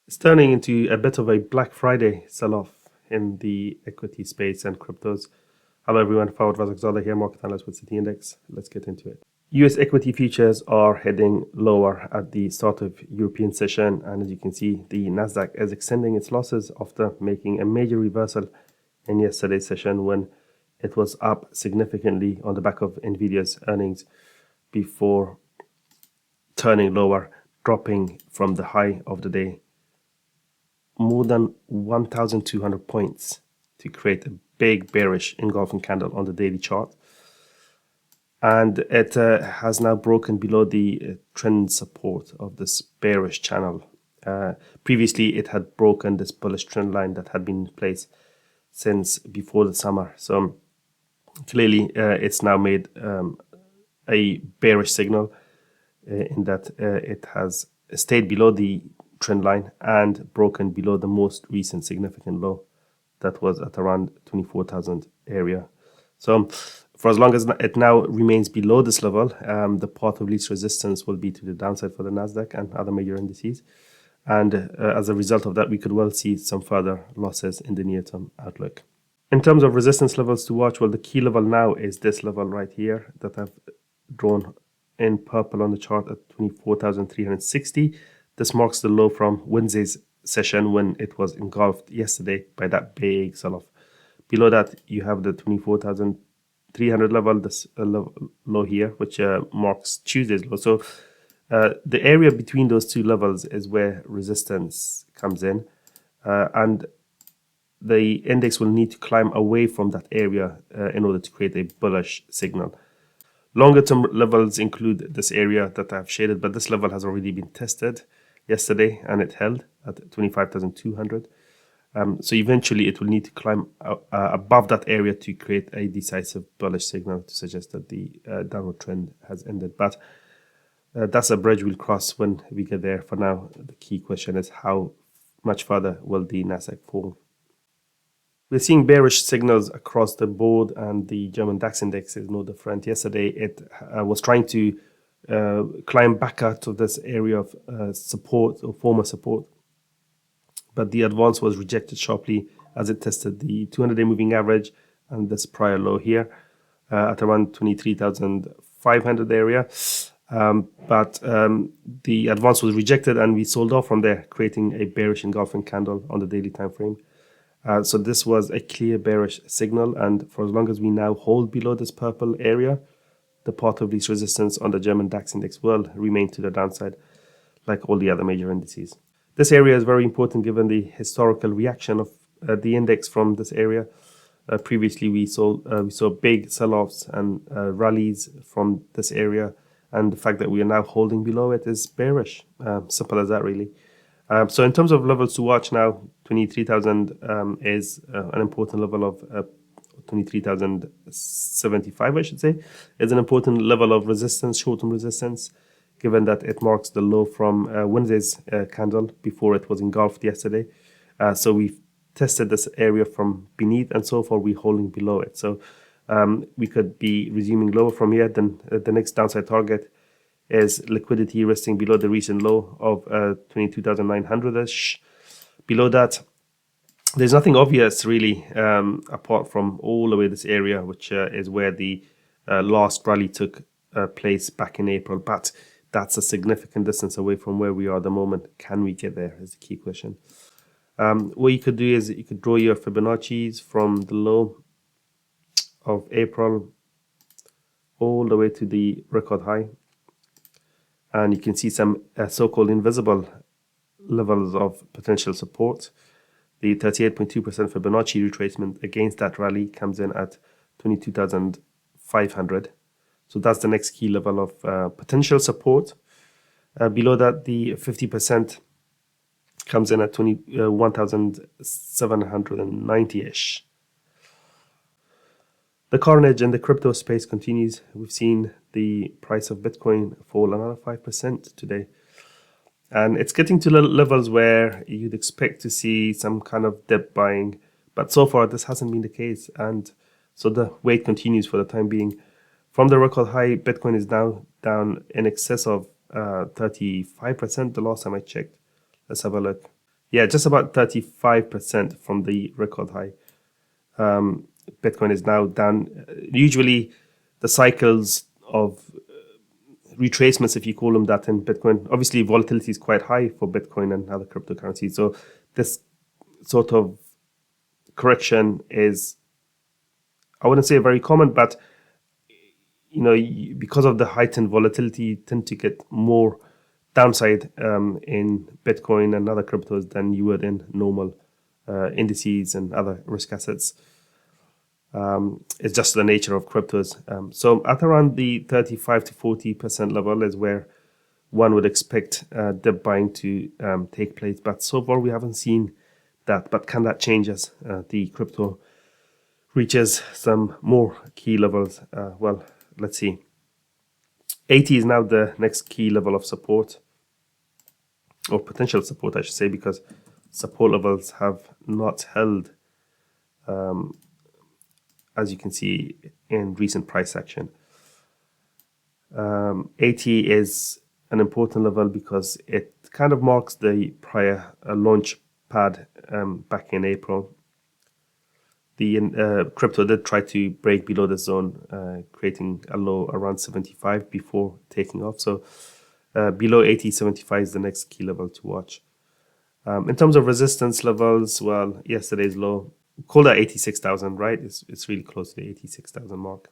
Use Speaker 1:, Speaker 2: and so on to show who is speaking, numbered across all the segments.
Speaker 1: It's turning into a bit of a Black Friday sell-off in the equity space and cryptos. Hello everyone, Fawad Razakzadeh here, market analyst with City Index. Let's get into it. US equity futures are heading lower at the start of European session, and as you can see, the Nasdaq is extending its losses after making a major reversal in yesterday's session when it was up significantly on the back of Nvidia's earnings before turning lower, dropping from the high of the day more than 1,200 points to create a big bearish engulfing candle on the daily chart. And it has now broken below the trend support of this bearish channel. Previously, it had broken this bullish trend line that had been in place since before the summer. So clearly, it's now made a bearish signal in that it has stayed below the trend line and broken below the most recent significant low that was at around 24,000 area. So for as long as it now remains below this level, the path of least resistance will be to the downside for the Nasdaq and other major indices. And as a result of that, we could well see some further losses in the near-term outlook. In terms of resistance levels to watch, well, the key level now is this level right here that I've drawn in purple on the chart at 24,360. This marks the low from Wednesday's session when it was engulfed yesterday by that big sell-off. Below that, you have the 24,300 level, this low here, which marks Tuesday's low. So the area between those two levels is where resistance comes in. And the index will need to climb away from that area in order to create a bullish signal. Longer term levels include this area that I've shaded, but this level has already been tested yesterday and it held at 25,200. So eventually it will need to climb above that area to create a decisive bullish signal to suggest that the downward trend has ended. But that's a bridge we'll cross when we get there. For now, the key question is how much further will the Nasdaq fall? We're seeing bearish signals across the board, and the German DAX index is no different. Yesterday, it was trying to climb back out of this area of support or former support, but the advance was rejected sharply as it tested the 200-day moving average and this prior low here at around 23,500 area. But the advance was rejected and we sold off from there, creating a bearish engulfing candle on the daily time frame. So this was a clear bearish signal, and for as long as we now hold below this purple area, the path of least resistance on the German DAX index will remain to the downside, like all the other major indices. This area is very important given the historical reaction of the index from this area. Previously, we saw big sell-offs and rallies from this area, and the fact that we are now holding below it is bearish. Simple as that, really. So in terms of levels to watch now, 23,000 is an important level of 23,075, I should say, is an important level of resistance, short-term resistance, given that it marks the low from Wednesday's candle before it was engulfed yesterday. So we've tested this area from beneath, and so far we're holding below it. So we could be resuming lower from here. Then the next downside target is liquidity resting below the recent low of 22,900-ish. Below that, there's nothing obvious really, apart from all the way this area, which is where the last rally took place back in April. But that's a significant distance away from where we are at the moment. Can we get there is the key question. What you could do is you could draw your Fibonacci's from the low of April all the way to the record high. And you can see some so-called invisible levels of potential support. The 38.2% Fibonacci retracement against that rally comes in at 22,500. So that's the next key level of potential support. Below that, the 50% comes in at 21,790-ish. The carnage in the crypto space continues. We've seen the price of Bitcoin fall another 5% today. And it's getting to levels where you'd expect to see some kind of dip buying. But so far, this hasn't been the case. And so the wait continues for the time being. From the record high, Bitcoin is now down in excess of 35% the last time I checked. Let's have a look. Yeah, just about 35% from the record high. Bitcoin is now down. Usually, the cycles of retracements, if you call them that, in Bitcoin, obviously volatility is quite high for Bitcoin and other cryptocurrencies. So this sort of correction is, I wouldn't say very common, but because of the heightened volatility, you tend to get more downside in Bitcoin and other cryptos than you would in normal indices and other risk assets. It's just the nature of cryptos. So at around the 35 to 40% level is where one would expect dip buying to take place. But so far we haven't seen that. But can that change as the crypto reaches some more key levels? Well, let's see. 80 is now the next key level of support, or potential support, I should say, because support levels have not held, as you can see in recent price action. 80 is an important level because it kind of marks the prior launch pad back in April. The crypto did try to break below the zone, creating a low around 75 before taking off. So below 80, 75 is the next key level to watch. In terms of resistance levels, well, yesterday's low, call that 86,000, right? It's really close to the 86,000 mark.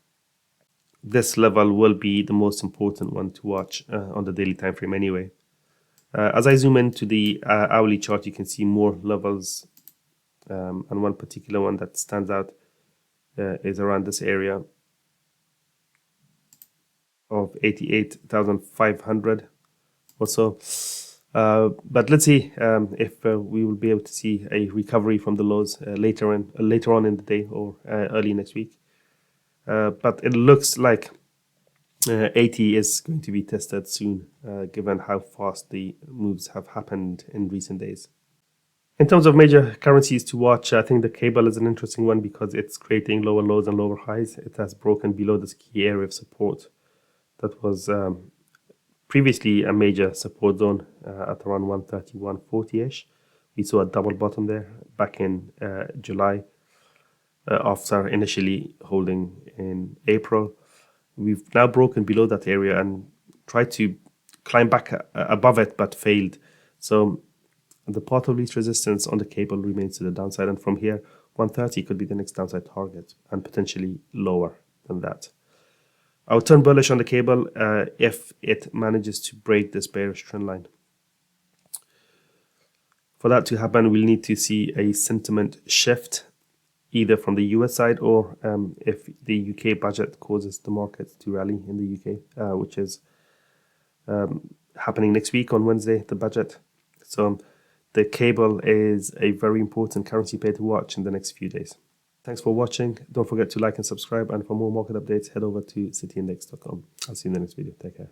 Speaker 1: This level will be the most important one to watch on the daily time frame anyway. As I zoom into the hourly chart, you can see more levels, and one particular one that stands out is around this area of 88,500 or so. But let's see if we will be able to see a recovery from the lows later on in the day or early next week. But it looks like 80 is going to be tested soon, given how fast the moves have happened in recent days. In terms of major currencies to watch, I think the cable is an interesting one because it's creating lower lows and lower highs. It has broken below this key area of support that was previously a major support zone at around 131.40-ish. We saw a double bottom there back in July after initially holding in April. We've now broken below that area and tried to climb back above it, but failed. So the path of least resistance on the cable remains to the downside. And from here, 130 could be the next downside target and potentially lower than that. I'll turn bullish on the cable if it manages to break this bearish trend line. For that to happen, we'll need to see a sentiment shift either from the US side or if the UK budget causes the market to rally in the UK, which is happening next week on Wednesday, the budget. So the cable is a very important currency pair to watch in the next few days. Thanks for watching. Don't forget to like and subscribe. And for more market updates, head over to cityindex.com. I'll see you in the next video. Take care.